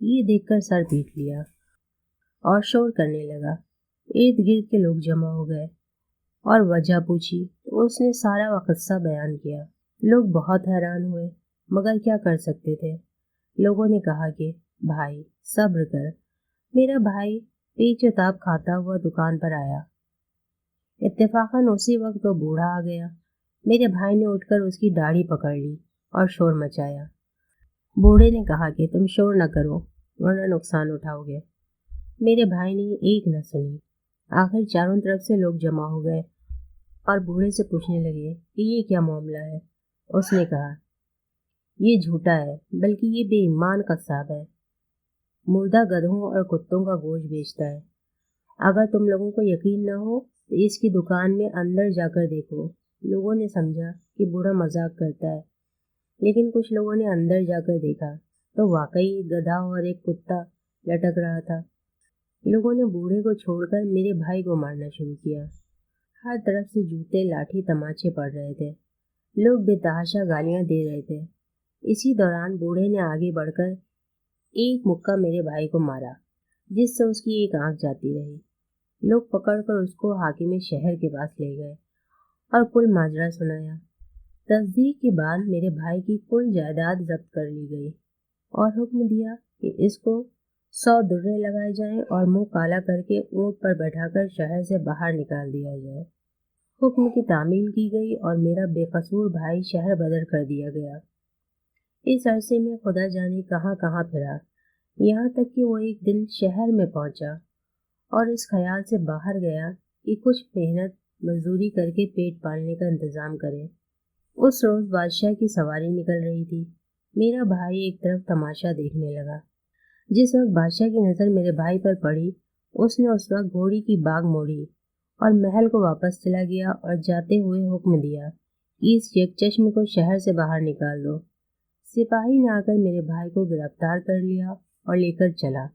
یہ دیکھ کر سر پیٹ لیا اور شور کرنے لگا۔ ارد گرد کے لوگ جمع ہو گئے اور وجہ پوچھی تو اس نے سارا وہ قصہ بیان کیا۔ لوگ بہت حیران ہوئے، مگر کیا کر سکتے تھے۔ لوگوں نے کہا کہ بھائی صبر کر۔ میرا بھائی پیچ و تاب کھاتا ہوا دکان پر آیا۔ اتفاقاً اسی وقت وہ بوڑھا آ گیا۔ میرے بھائی نے اٹھ کر اس کی داڑھی پکڑ لی اور شور مچایا۔ بوڑھے نے کہا کہ تم شور نہ کرو ورنہ نقصان اٹھاؤ گے۔ میرے بھائی نے ایک نہ سنی۔ آخر چاروں طرف سے لوگ جمع ہو گئے اور بوڑھے سے پوچھنے لگے کہ یہ کیا معاملہ ہے۔ اس نے کہا یہ جھوٹا ہے، بلکہ یہ بے ایمان قصاب ہے، مردہ گدھوں اور کتوں کا گوشت بیچتا ہے۔ اگر تم لوگوں کو یقین نہ ہو تو اس کی دکان میں اندر جا کر دیکھو۔ لوگوں نے سمجھا کہ بوڑھا مذاق کرتا ہے، لیکن کچھ لوگوں نے اندر جا کر دیکھا تو واقعی ایک گدھا اور ایک کتا لٹک رہا تھا۔ لوگوں نے بوڑھے کو چھوڑ کر میرے بھائی کو مارنا شروع کیا۔ ہر طرف سے جوتے، لاٹھی، تماچے پڑ رہے تھے۔ لوگ بے تحاشا گالیاں دے رہے تھے۔ اسی دوران بوڑھے نے آگے بڑھ کر ایک مکہ میرے بھائی کو مارا، جس سے اس کی ایک آنکھ جاتی رہی۔ لوگ پکڑ کر اس کو حاکم شہر کے پاس لے گئے اور کل ماجرا سنایا۔ تصدیق کے بعد میرے بھائی کی کل جائیداد ضبط کر لی گئی اور حکم دیا کہ اس کو 100 درے لگائے جائیں اور منہ کالا کر کے اونٹ پر بیٹھا کر شہر سے باہر نکال دیا جائے۔ حکم کی تعمیل کی گئی اور میرا بے قصور بھائی شہر بدر کر دیا گیا۔ اس عرصے میں خدا جانے کہاں کہاں پھرا، یہاں تک کہ وہ ایک دن شہر میں پہنچا اور اس خیال سے باہر گیا کہ کچھ محنت مزدوری کر کے پیٹ پالنے کا انتظام کرے۔ اس روز بادشاہ کی سواری نکل رہی تھی۔ میرا بھائی ایک طرف تماشا دیکھنے لگا۔ جس وقت بادشاہ کی نظر میرے بھائی پر پڑی، اس نے اس وقت گھوڑی کی باگ موڑی اور محل کو واپس چلا گیا اور جاتے ہوئے حکم دیا کہ اس یک چشم کو شہر سے باہر نکال دو۔ سپاہی نے آ کر میرے بھائی کو گرفتار کر لیا اور لے کر چلا۔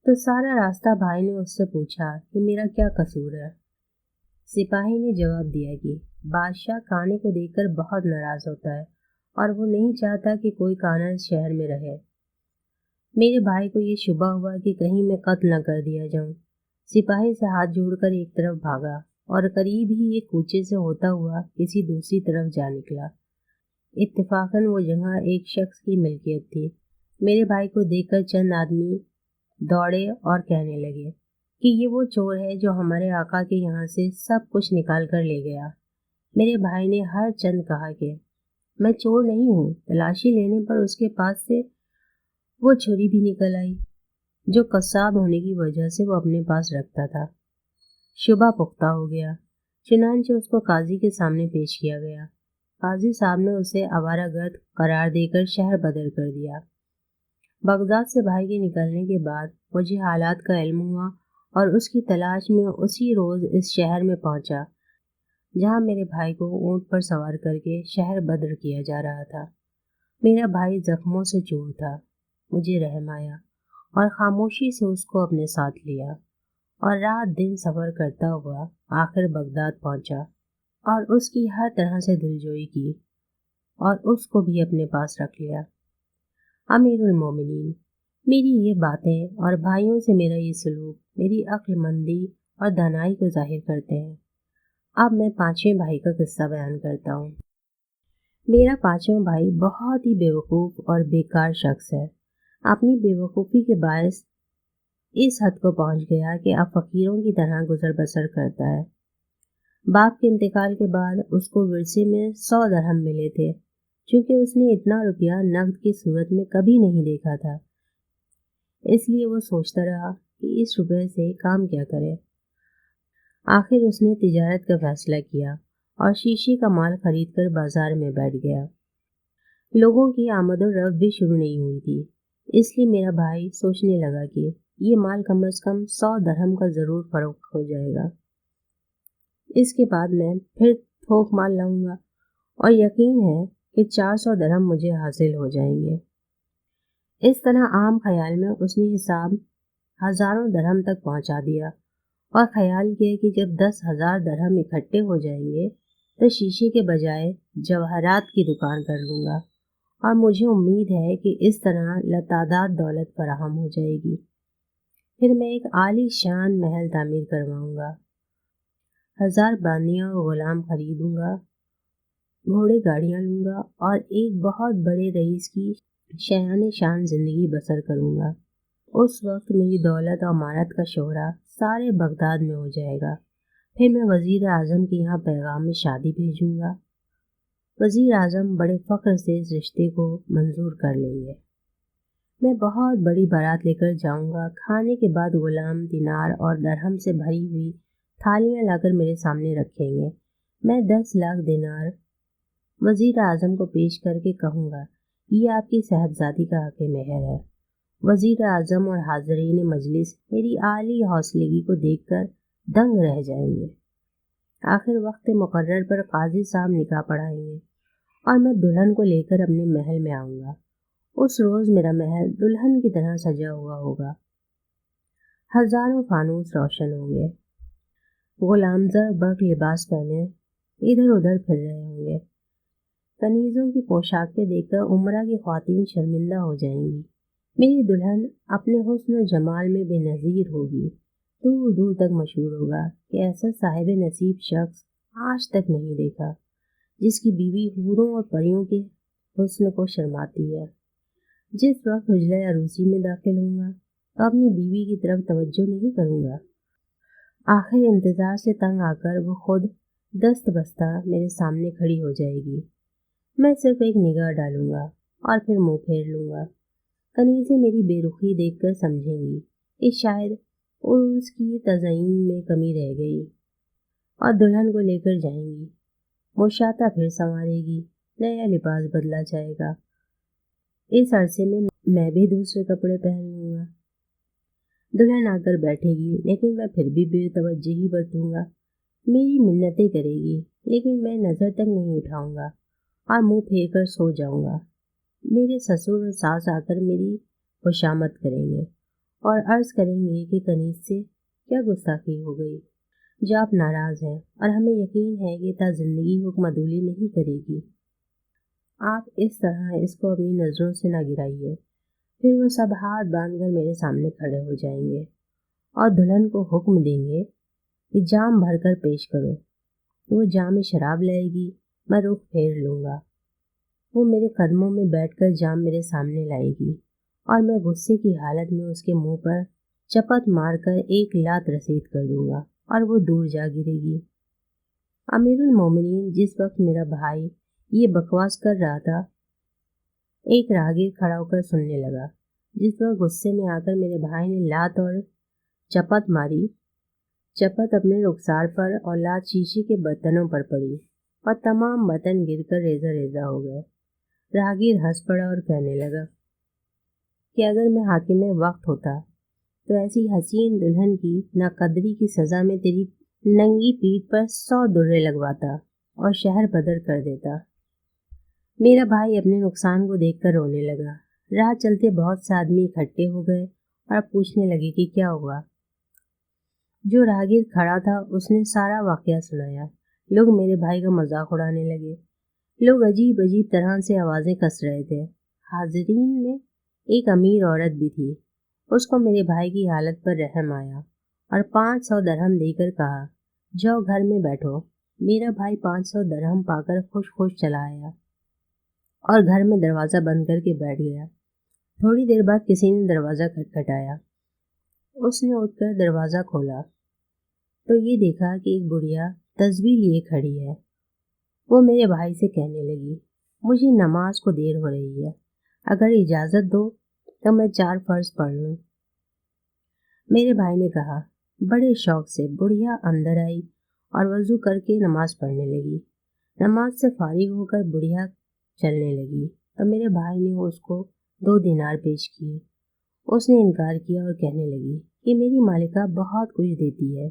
تو سارا راستہ بھائی نے اس سے پوچھا کہ میرا کیا قصور ہے۔ سپاہی نے جواب دیا کہ بادشاہ کانے کو دیکھ کر بہت ناراض ہوتا ہے اور وہ نہیں چاہتا کہ کوئی کانا اس شہر میں رہے۔ میرے بھائی کو یہ شبہ ہوا کہ کہیں میں قتل نہ کر دیا جاؤں۔ سپاہی سے ہاتھ جوڑ کر ایک طرف بھاگا اور قریب ہی ایک کوچے سے ہوتا ہوا کسی دوسری طرف جا نکلا۔ اتفاقاً وہ جگہ ایک شخص کی ملکیت تھی۔ میرے بھائی کو دیکھ کر چند آدمی دوڑے اور کہنے لگے کہ یہ وہ چور ہے جو ہمارے آقا کے یہاں سے سب کچھ نکال کر لے گیا۔ میرے بھائی نے ہر چند کہا کہ میں چور نہیں ہوں۔ تلاشی لینے پر اس کے پاس سے وہ چھری بھی نکل آئی جو قصاب ہونے کی وجہ سے وہ اپنے پاس رکھتا تھا۔ شبہ پختہ ہو گیا، چنانچہ اس کو قاضی کے سامنے پیش کیا گیا۔ قاضی صاحب نے اسے آوارہ گرد قرار دے کر شہر بدر کر دیا۔ بغداد سے بھائی کے نکلنے کے بعد مجھے حالات کا علم ہوا اور اس کی تلاش میں اسی روز اس شہر میں پہنچا جہاں میرے بھائی کو اونٹ پر سوار کر کے شہر بدر کیا جا رہا تھا۔ میرا بھائی زخموں سے چور تھا۔ مجھے رحم آیا اور خاموشی سے اس کو اپنے ساتھ لیا اور رات دن سفر کرتا ہوا آخر بغداد پہنچا اور اس کی ہر طرح سے دلجوئی کی اور اس کو بھی اپنے پاس رکھ لیا۔ امیر المومنین، میری یہ باتیں اور بھائیوں سے میرا یہ سلوک میری عقل مندی اور دانائی کو ظاہر کرتے ہیں۔ اب میں پانچویں بھائی کا قصہ بیان کرتا ہوں۔ میرا پانچواں بھائی بہت ہی بیوقوف اور بیکار شخص ہے۔ اپنی بیوقوفی کے باعث اس حد کو پہنچ گیا کہ اب فقیروں کی طرح گزر بسر کرتا ہے۔ باپ کے انتقال کے بعد اس کو ورثے میں 100 درہم ملے تھے، چونکہ اس نے اتنا روپیہ نقد کی صورت میں کبھی نہیں دیکھا تھا۔ اس لیے وہ سوچتا رہا کہ اس روپے سے کام کیا کرے۔ آخر اس نے تجارت کا فیصلہ کیا اور شیشے کا مال خرید کر بازار میں بیٹھ گیا۔ لوگوں کی آمد و رفت بھی شروع نہیں ہوئی تھی، اس لیے میرا بھائی سوچنے لگا کہ یہ مال کم از کم 100 درہم کا ضرور فروخت ہو جائے گا۔ اس کے بعد میں پھر تھوک مال لاؤں گا اور یقین ہے کہ 400 درہم مجھے حاصل ہو جائیں گے۔ اس طرح عام خیال میں اس نے حساب ہزاروں درہم تک پہنچا دیا اور خیال کیا کہ جب 10,000 درہم اکٹھے ہو جائیں گے تو شیشے کے بجائے جواہرات کی دکان کر لوں گا اور مجھے امید ہے کہ اس طرح لاتعداد دولت فراہم ہو جائے گی۔ پھر میں ایک عالی شان محل تعمیر کرواؤں گا، 1000 باندیاں اور غلام خریدوں گا، گھوڑے گاڑیاں لوں گا اور ایک بہت بڑے رئیس کی شایان شان زندگی بسر کروں گا۔ اس وقت میری دولت اور عمارت کا شہرہ سارے بغداد میں ہو جائے گا۔ پھر میں وزیر اعظم کے یہاں پیغام شادی بھیجوں گا۔ وزیر اعظم بڑے فخر سے اس رشتے کو منظور کر لیں گے۔ میں بہت بڑی بارات لے کر جاؤں گا۔ کھانے کے بعد غلام دینار اور درہم سے بھری ہوئی تھالیاں لا کر میرے سامنے رکھیں گے۔ میں 10 لاکھ دینار وزیر اعظم کو پیش کر کے کہوں گا، یہ آپ کی صاحبزادی کا حق مہر ہے۔ وزیر اعظم اور حاضرین مجلس میری عالی حوصلگی کو دیکھ کر دنگ رہ جائیں گے۔ آخر وقت مقرر پر قاضی صاحب نکاح پڑھائیں گے اور میں دلہن کو لے کر اپنے محل میں آؤں گا۔ اس روز میرا محل دلہن کی طرح سجا ہوا ہوگا، ہزاروں فانوس روشن ہوں گے، غلام زر برق لباس پہنے ادھر ادھر پھر رہے ہوں گے۔ کنیزوں کی پوشاکیں دیکھ کر عمرہ کی خواتین شرمندہ ہو جائیں گی۔ میری دلہن اپنے حسن و جمال میں بے نظیر ہوگی، دور دور تک مشہور ہوگا کہ ایسا صاحب نصیب شخص آج تک نہیں دیکھا جس کی بیوی حوروں اور پریوں کے حسن کو شرماتی ہے۔ جس وقت حجرہ عروسی میں داخل ہوں گا تو اپنی بیوی کی طرف توجہ نہیں کروں گا۔ آخر انتظار سے تنگ آ کر وہ خود دست بستہ میرے سامنے کھڑی ہو جائے گی۔ میں صرف ایک نگاہ ڈالوں گا اور پھر منہ پھیر لوں گا۔ کنیزیں میری بے رخی دیکھ کر سمجھیں گی کہ شاید عروس کی تزئین میں کمی رہ گئی اور دلہن کو لے کر جائیں گی۔ مشاطہ پھر سنوارے گی، نیا لباس بدلا جائے گا۔ اس عرصے میں بھی دوسرے کپڑے پہن لوں گا۔ دلہن آ کر بیٹھے گی لیکن میں پھر بھی بے توجہی برتوں گا۔ میری منتیں کرے گی لیکن میں نظر تک نہیں اٹھاؤں گا اور منہ پھیر کر سو جاؤں گا۔ میرے سسر اور ساس آ کر میری خوشامد کریں گے اور عرض کریں گے کہ کنیز سے کیا گستاخی ہو گئی جو آپ ناراض ہیں، اور ہمیں یقین ہے کہ تا زندگی حکم عدولی نہیں کرے گی۔ آپ اس طرح اس کو اپنی نظروں سے نہ گرائیے۔ پھر وہ سب ہاتھ باندھ کر میرے سامنے کھڑے ہو جائیں گے اور دلہن کو حکم دیں گے کہ جام بھر کر پیش کرو۔ وہ جام شراب لائے گی، میں رخ پھیر لوں گا۔ وہ میرے قدموں میں بیٹھ کر جام میرے سامنے لائے گی اور میں غصے کی حالت میں اس کے منہ پر چپت مار کر ایک لات رسید کر دوں گا اور وہ دور جا گرے گی۔ امیر المومنین جس وقت میرا بھائی یہ بکواس کر رہا تھا، ایک راہگیر کھڑا ہو کر سننے لگا۔ جس وقت غصے میں آ کر میرے بھائی نے لات اور چپت ماری، چپت اپنے رخسار پر اور لات شیشے کے برتنوں پر پڑی اور تمام برتن گر کر ریزہ ریزہ ہو گئے۔ راہگیر ہنس پڑا اور کہنے لگا کہ اگر میں حاکم وقت ہوتا تو ایسی حسین دلہن کی ناقدری کی سزا میں تیری ننگی پیٹھ پر 100 درے لگواتا اور شہر بدر کر دیتا۔ میرا بھائی اپنے نقصان کو دیکھ کر رونے لگا۔ راہ چلتے بہت سے آدمی اکٹھے ہو گئے اور پوچھنے لگے کہ کیا ہوا۔ جو راہگیر کھڑا تھا اس نے سارا واقعہ سنایا۔ لوگ میرے بھائی کا مذاق اڑانے لگے۔ لوگ عجیب عجیب طرح سے آوازیں کس رہے تھے۔ حاضرین میں ایک امیر عورت بھی تھی۔ اس کو میرے بھائی کی حالت پر رحم آیا اور 500 درہم دے کر کہا، جاؤ گھر میں بیٹھو۔ میرا بھائی 500 درہم پا کر خوش خوش چلا آیا اور گھر میں دروازہ بند کر کے بیٹھ گیا۔ تھوڑی دیر بعد کسی نے دروازہ کھٹکھٹایا۔ اس نے اٹھ کر دروازہ کھولا تو یہ دیکھا کہ ایک بڑھیا تسبیح لیے کھڑی ہے۔ وہ میرے بھائی سے کہنے لگی، مجھے نماز کو دیر ہو رہی ہے، اگر اجازت دو تو میں 4 فرض پڑھ لوں۔ میرے بھائی نے کہا۔ بڑے شوق سے بڑھیا اندر آئی اور وضو کر کے نماز پڑھنے لگی۔ نماز سے فارغ ہو کر بڑھیا چلنے لگی تو میرے بھائی نے اس کو 2 دینار پیش کیے۔ اس نے انکار کیا اور کہنے لگی کہ میری مالکہ بہت کچھ دیتی ہے۔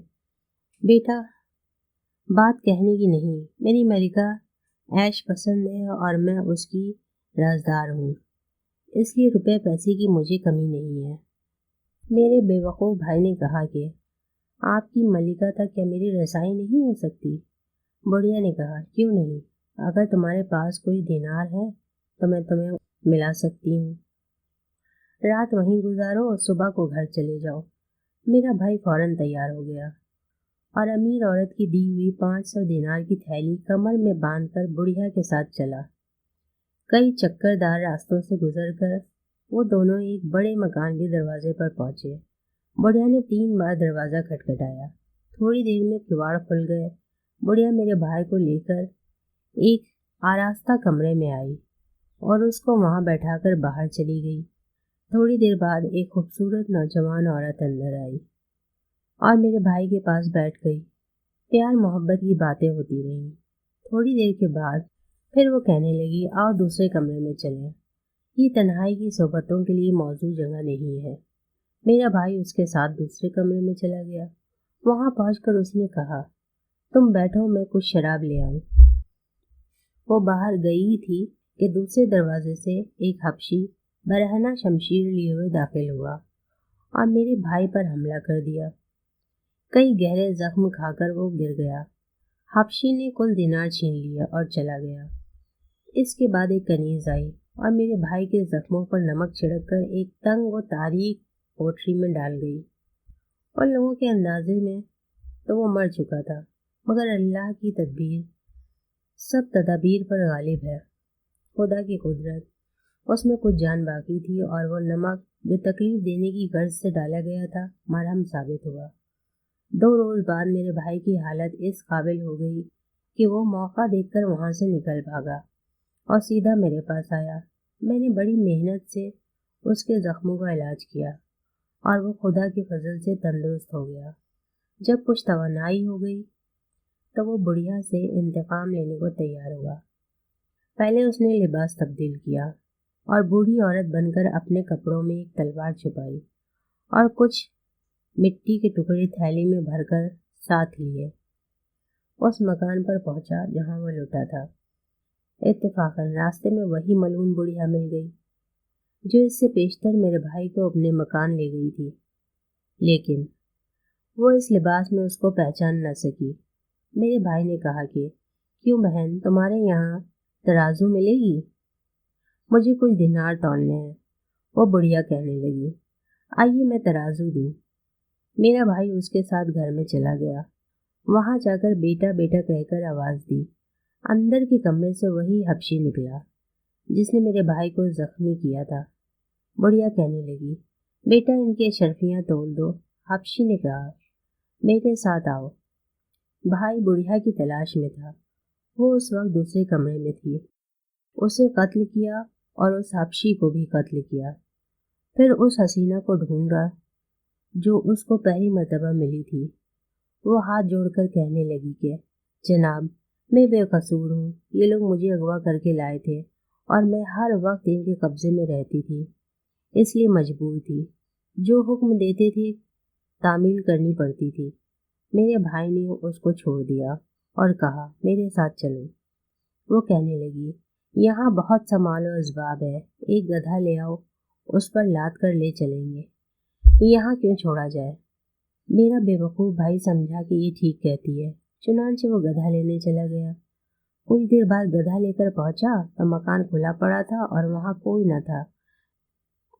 بیٹا، بات کہنے کی نہیں، میری ملکہ عیش پسند ہے اور میں اس کی رازدار ہوں، اس لیے روپے پیسے کی مجھے کمی نہیں ہے۔ میرے بے وقوف بھائی نے کہا کہ آپ کی ملکہ تک کیا میری رسائی نہیں ہو سکتی؟ بڑھیا نے کہا، کیوں نہیں، اگر تمہارے پاس کوئی دینار ہے تو میں تمہیں ملا سکتی ہوں۔ رات وہیں گزارو اور صبح کو گھر چلے جاؤ۔ میرا بھائی فوراً تیار ہو گیا اور امیر عورت کی دی ہوئی 500 دینار کی تھیلی کمر میں باندھ کر بڑھیا کے ساتھ چلا۔ کئی چکردار راستوں سے گزر کر وہ دونوں ایک بڑے مکان کے دروازے پر پہنچے۔ بڑھیا نے 3 بار دروازہ کھٹکھٹایا۔ تھوڑی دیر میں کواڑ کھل گئے۔ بڑھیا میرے بھائی کو لے کر ایک آراستہ کمرے میں آئی اور اس کو وہاں بیٹھا کر باہر چلی گئی۔ تھوڑی دیر بعد ایک خوبصورت نوجوان عورت اندر آئی اور میرے بھائی کے پاس بیٹھ گئی۔ پیار محبت کی باتیں ہوتی رہیں۔ تھوڑی دیر کے بعد پھر وہ کہنے لگی، آؤ دوسرے کمرے میں چلیں، یہ تنہائی کی صحبتوں کے لیے موزوں جگہ نہیں ہے۔ میرا بھائی اس کے ساتھ دوسرے کمرے میں چلا گیا۔ وہاں پہنچ کر اس نے کہا، تم بیٹھو، میں کچھ شراب لے آؤں۔ وہ باہر گئی تھی کہ دوسرے دروازے سے ایک حبشی برہنہ شمشیر لیے ہوئے داخل ہوا اور میرے بھائی پر حملہ کر دیا۔ کئی گہرے زخم کھا کر وہ گر گیا۔ حبشی نے کل دینار چھین لیا اور چلا گیا۔ اس کے بعد ایک کنیز آئی اور میرے بھائی کے زخموں پر نمک چھڑک کر ایک تنگ و تاریک کوٹری میں ڈال گئی۔ اور لوگوں کے اندازے میں تو وہ مر چکا تھا، مگر اللہ کی تدبیر سب تدابیر پر غالب ہے۔ خدا کی قدرت، اس میں کچھ جان باقی تھی اور وہ نمک جو تکلیف دینے کی غرض سے ڈالا گیا تھا مرہم ثابت ہوا۔ 2 روز بعد میرے بھائی کی حالت اس قابل ہو گئی کہ وہ موقع دیکھ کر وہاں سے نکل بھاگا اور سیدھا میرے پاس آیا۔ میں نے بڑی محنت سے اس کے زخموں کا علاج کیا اور وہ خدا کے فضل سے تندرست ہو گیا۔ جب کچھ توانائی ہو گئی تو وہ بڑھیا سے انتقام لینے کو تیار ہوا۔ پہلے اس نے لباس تبدیل کیا اور بوڑھی عورت بن کر اپنے کپڑوں میں ایک تلوار چھپائی اور کچھ مٹی کے ٹکڑے تھیلی میں بھر کر ساتھ لیے۔ اس مکان پر پہنچا جہاں وہ لٹا تھا۔ اتفاقاً راستے میں وہی ملعون بڑھیا مل گئی جو اس سے پیشتر میرے بھائی کو اپنے مکان لے گئی تھی، لیکن وہ اس لباس میں اس کو پہچان نہ سکی۔ میرے بھائی نے کہا کہ کیوں بہن، تمہارے یہاں ترازو ملے گی؟ مجھے کچھ دینار تولنے ہیں۔ وہ بڑھیا کہنے لگی، آئیے میں ترازو دوں۔ میرا بھائی اس کے ساتھ گھر میں چلا گیا۔ وہاں جا کر بیٹا بیٹا کہہ کر آواز دی۔ اندر کے کمرے سے وہی حبشی نکلا جس نے میرے بھائی کو زخمی کیا تھا۔ بڑھیا کہنے لگی، بیٹا ان کی اشرفیاں تول دو۔ حبشی نے کہا، میرے ساتھ آؤ۔ بھائی بڑھیا کی تلاش میں تھا۔ وہ اس وقت دوسرے کمرے میں تھی۔ اسے قتل کیا اور اس حبشی کو بھی قتل کیا۔ پھر اس حسینہ کو ڈھونڈا جو اس کو پہلی مرتبہ ملی تھی۔ وہ ہاتھ جوڑ کر کہنے لگی کہ جناب، میں بے قصور ہوں، یہ لوگ مجھے اغوا کر کے لائے تھے اور میں ہر وقت ان کے قبضے میں رہتی تھی، اس لیے مجبور تھی، جو حکم دیتے تھے تعمیل کرنی پڑتی تھی۔ میرے بھائی نے اس کو چھوڑ دیا اور کہا، میرے ساتھ چلو۔ وہ کہنے لگی، یہاں بہت سا مال و اسباب ہے، ایک گدھا لے آؤ، اس پر لاد کر لے چلیں گے، یہاں کیوں چھوڑا جائے؟ میرا بے وقوف بھائی سمجھا کہ یہ ٹھیک کہتی ہے، چنانچہ وہ گدھا لینے چلا گیا۔ کچھ دیر بعد گدھا لے کر پہنچا تو مکان کھلا پڑا تھا اور وہاں کوئی نہ تھا۔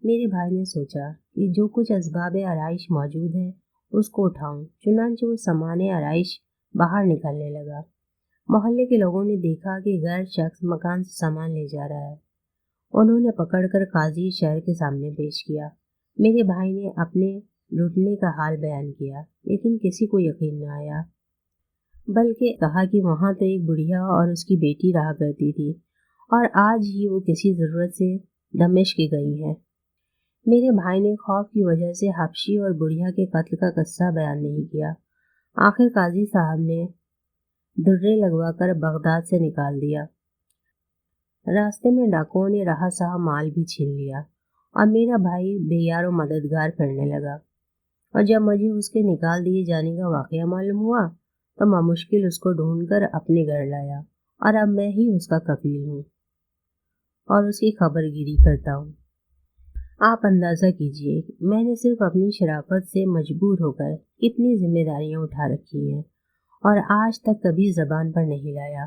میرے بھائی نے سوچا کہ جو کچھ اسباب آرائش موجود ہے اس کو اٹھاؤں، چنانچہ وہ سامان آرائش باہر نکلنے لگا۔ محلے کے لوگوں نے دیکھا کہ غیر شخص مکان سے سامان لے جا رہا ہے۔ انہوں نے پکڑ کر قاضی شہر کے سامنے پیش کیا۔ میرے بھائی نے اپنے لوٹنے کا حال بیان کیا، لیکن کسی کو یقین نہ آیا، بلکہ کہا کہ وہاں تو ایک بڑھیا اور اس کی بیٹی رہا کرتی تھی اور آج ہی وہ کسی ضرورت سے دمشق گئی ہیں۔ میرے بھائی نے خوف کی وجہ سے حبشی اور بڑھیا کے قتل کا قصہ بیان نہیں کیا۔ آخر قاضی صاحب نے درے لگوا کر بغداد سے نکال دیا۔ راستے میں ڈاکوؤں نے رہا سہا مال بھی چھین لیا اور میرا بھائی بے یار و مددگار پھرنے لگا، اور جب مجھے اس کے نکال دیے جانے کا واقعہ معلوم ہوا تو مشکل اس کو ڈھونڈ کر اپنے گھر لایا، اور اب میں ہی اس کا کفیل ہوں اور اس کی خبر گیری کرتا ہوں۔ آپ اندازہ کیجئے میں نے صرف اپنی شرافت سے مجبور ہو کر کتنی ذمہ داریاں اٹھا رکھی ہیں اور آج تک کبھی زبان پر نہیں لایا،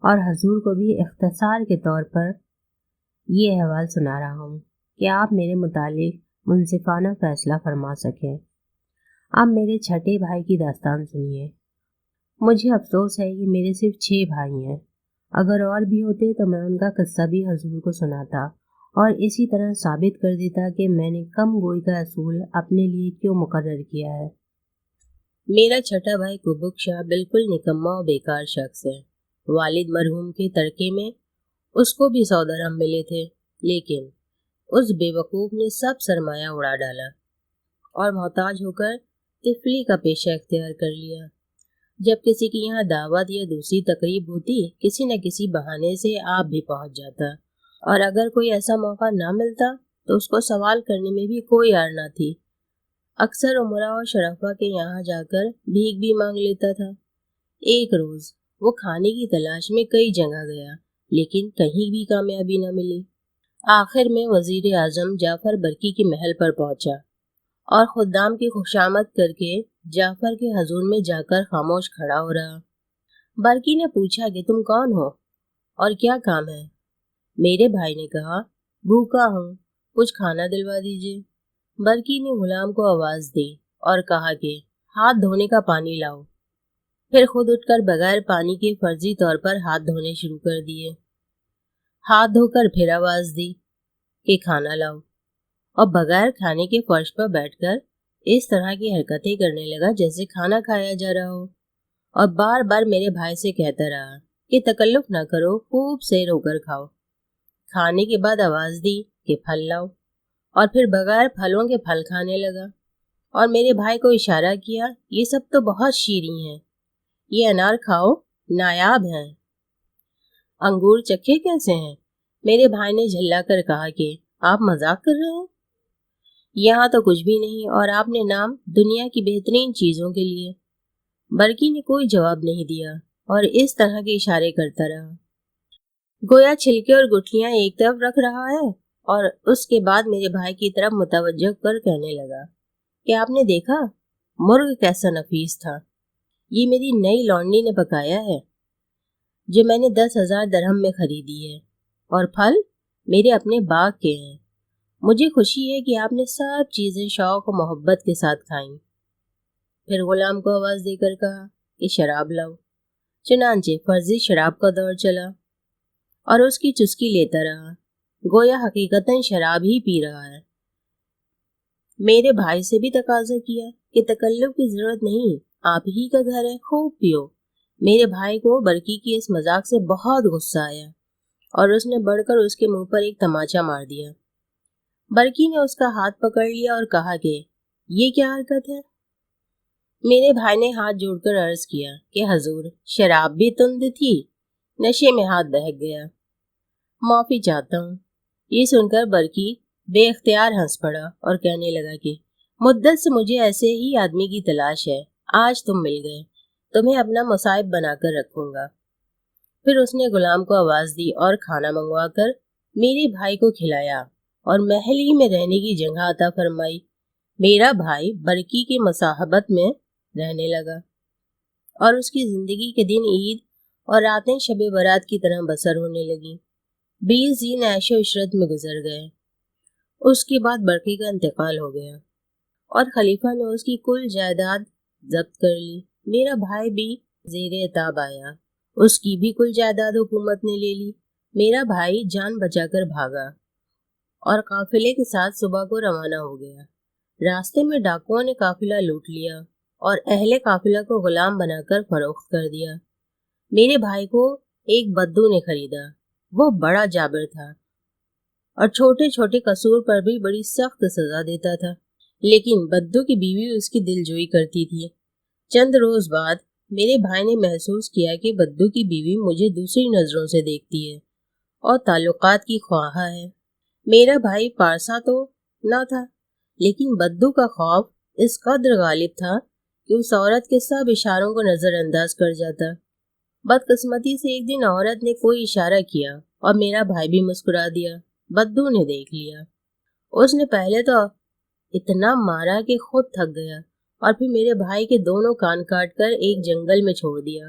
اور حضور کو بھی اختصار کے طور پر یہ احوال سنا رہا ہوں کہ آپ میرے متعلق منصفانہ فیصلہ فرما سکیں۔ آپ میرے چھٹے بھائی کی داستان سنیے۔ مجھے افسوس ہے کہ میرے صرف 6 بھائی ہیں۔ اگر اور بھی ہوتے تو میں ان کا قصہ بھی حضور کو سناتا اور اسی طرح ثابت کر دیتا کہ میں نے کم گوئی کا اصول اپنے لیے کیوں مقرر کیا ہے۔ میرا چھٹا بھائی کبک شاہ بالکل نکما اور بیکار شخص ہے۔ والد مرحوم کے ترکے میں اس کو بھی 100 درہم ملے تھے، لیکن اس بے وقوف نے سب سرمایہ اڑا ڈالا اور محتاج ہو کر تفلی کا پیشہ اختیار کر لیا۔ جب کسی کی یہاں دعوت یا دوسری تقریب ہوتی، کسی نہ کسی بہانے سے آپ بھی پہنچ جاتا، اور اگر کوئی ایسا موقع نہ ملتا تو اس کو سوال کرنے میں بھی کوئی عار نہ تھی۔ اکثر امراء اور شرفاء کے یہاں جا کر بھیک بھی مانگ لیتا تھا۔ ایک روز وہ کھانے کی تلاش میں کئی جگہ گیا، لیکن کہیں بھی کامیابی نہ ملی۔ آخر میں وزیر اعظم جعفر برقی کے محل پر پہنچا اور خدام کی خوشامد کر کے جعفر کے حضور میں جا کر خاموش کھڑا ہو رہا۔ برقی نے پوچھا کہ تم کون ہو اور کیا کام ہے؟ میرے بھائی نے کہا، بھوکا ہوں، کچھ کھانا دلوا دیجیے۔ برقی نے غلام کو آواز دی اور کہا کہ ہاتھ دھونے کا پانی لاؤ، پھر خود اٹھ کر بغیر پانی کے فرضی طور پر ہاتھ دھونے شروع کر دیے۔ ہاتھ دھو کر پھر آواز دی کہ کھانا لاؤ، اور بغیر کھانے کے فرش پر بیٹھ کر اس طرح کی حرکتیں کرنے لگا جیسے کھانا کھایا جا رہا ہو، اور بار بار میرے بھائی سے کہتا رہا کہ تکلف نہ کرو، خوب سے رو کر کھاؤ۔ کھانے کے بعد آواز دی کہ پھل لاؤ، اور پھر بغیر پھلوں کے پھل کھانے لگا، اور میرے بھائی کو اشارہ کیا، یہ سب تو بہت شیریں ہیں، یہ انار کھاؤ، نایاب ہیں۔ انگور چکھے کیسے ہیں؟ میرے بھائی نے جھلا کر کہا کہ آپ مذاق کر رہے ہیں، یہاں تو کچھ بھی نہیں، اور آپ نے نام دنیا کی بہترین چیزوں کے لیے۔ برقی نے کوئی جواب نہیں دیا اور اس طرح کے اشارے کرتا رہا، گویا چھلکے اور گٹھلیاں ایک طرف رکھ رہا ہے، اور اس کے بعد میرے بھائی کی طرف متوجہ کر کہنے لگا کہ آپ نے دیکھا مرغ کیسا نفیس تھا، یہ میری نئی لونڈی نے پکایا ہے جو میں نے 10,000 درہم میں خریدی ہے، اور پھل میرے اپنے باغ کے ہیں۔ مجھے خوشی ہے کہ آپ نے سب چیزیں شوق و محبت کے ساتھ کھائیں۔ پھر غلام کو آواز دے کر کہا کہ شراب لاؤ۔ چنانچہ فرضی شراب کا دور چلا اور اس کی چسکی لیتا رہا، گویا حقیقتاً شراب ہی پی رہا ہے۔ میرے بھائی سے بھی تقاضا کیا کہ تکلف کی ضرورت نہیں، آپ ہی کا گھر ہے، خوب پیو۔ میرے بھائی کو برقی کی اس مذاق سے بہت غصہ آیا اور اس نے بڑھ کر اس کے منہ پر ایک تماچا مار دیا۔ برقی نے اس کا ہاتھ پکڑ لیا اور کہا کہ یہ کیا حرکت ہے؟ میرے بھائی نے ہاتھ جوڑ کر عرض کیا کہ حضور، شراب بھی تند تھی، نشے میں ہاتھ بہک گیا، معافی چاہتا ہوں۔ یہ سن کر برقی بے اختیار ہنس پڑا اور کہنے لگا کہ مدت سے مجھے ایسے ہی آدمی کی تلاش ہے، آج تم مل گئے، تمہیں اپنا مصائب بنا کر رکھوں گا۔ پھر اس نے غلام کو آواز دی اور کھانا منگوا کر میرے بھائی کو کھلایا اور محل ہی میں رہنے کی جگہ عطا فرمائی۔ میرا بھائی برقی کی مصاحبت میں رہنے لگا اور اس کی زندگی کے دن عید اور راتیں شب برات کی طرح بسر ہونے لگیں۔ 20 دن عیش و عشرت میں گزر گئے۔ اس کے بعد برقی کا انتقال ہو گیا اور خلیفہ نے اس کی کل جائیداد ضبط کر لی۔ میرا بھائی بھی زیر عتاب آیا، اس کی بھی کل جائیداد حکومت نے لے لی۔ میرا بھائی جان بچا کر بھاگا اور قافلے کے ساتھ صبح کو روانہ ہو گیا۔ راستے میں ڈاکوؤں نے قافلہ لوٹ لیا اور اہل قافلہ کو غلام بنا کر فروخت کر دیا۔ میرے بھائی کو ایک بدو نے خریدا، وہ بڑا جابر تھا اور چھوٹے چھوٹے قصور پر بھی بڑی سخت سزا دیتا تھا، لیکن بدو کی بیوی اس کی دل جوئی کرتی تھی۔ چند روز بعد میرے بھائی نے محسوس کیا کہ بدو کی بیوی مجھے دوسری نظروں سے دیکھتی ہے اور تعلقات کی خواہاں ہے۔ میرا بھائی پارسا تو نہ تھا، لیکن بدو کا خوف اس قدر غالب تھا کہ اس عورت کے سب اشاروں کو نظر انداز کر جاتا۔ بدقسمتی سے ایک دن عورت نے کوئی اشارہ کیا اور میرا بھائی بھی مسکرا دیا۔ بدو نے دیکھ لیا، اس نے پہلے تو اتنا مارا کہ خود تھک گیا اور پھر میرے بھائی کے دونوں کان کاٹ کر ایک جنگل میں چھوڑ دیا۔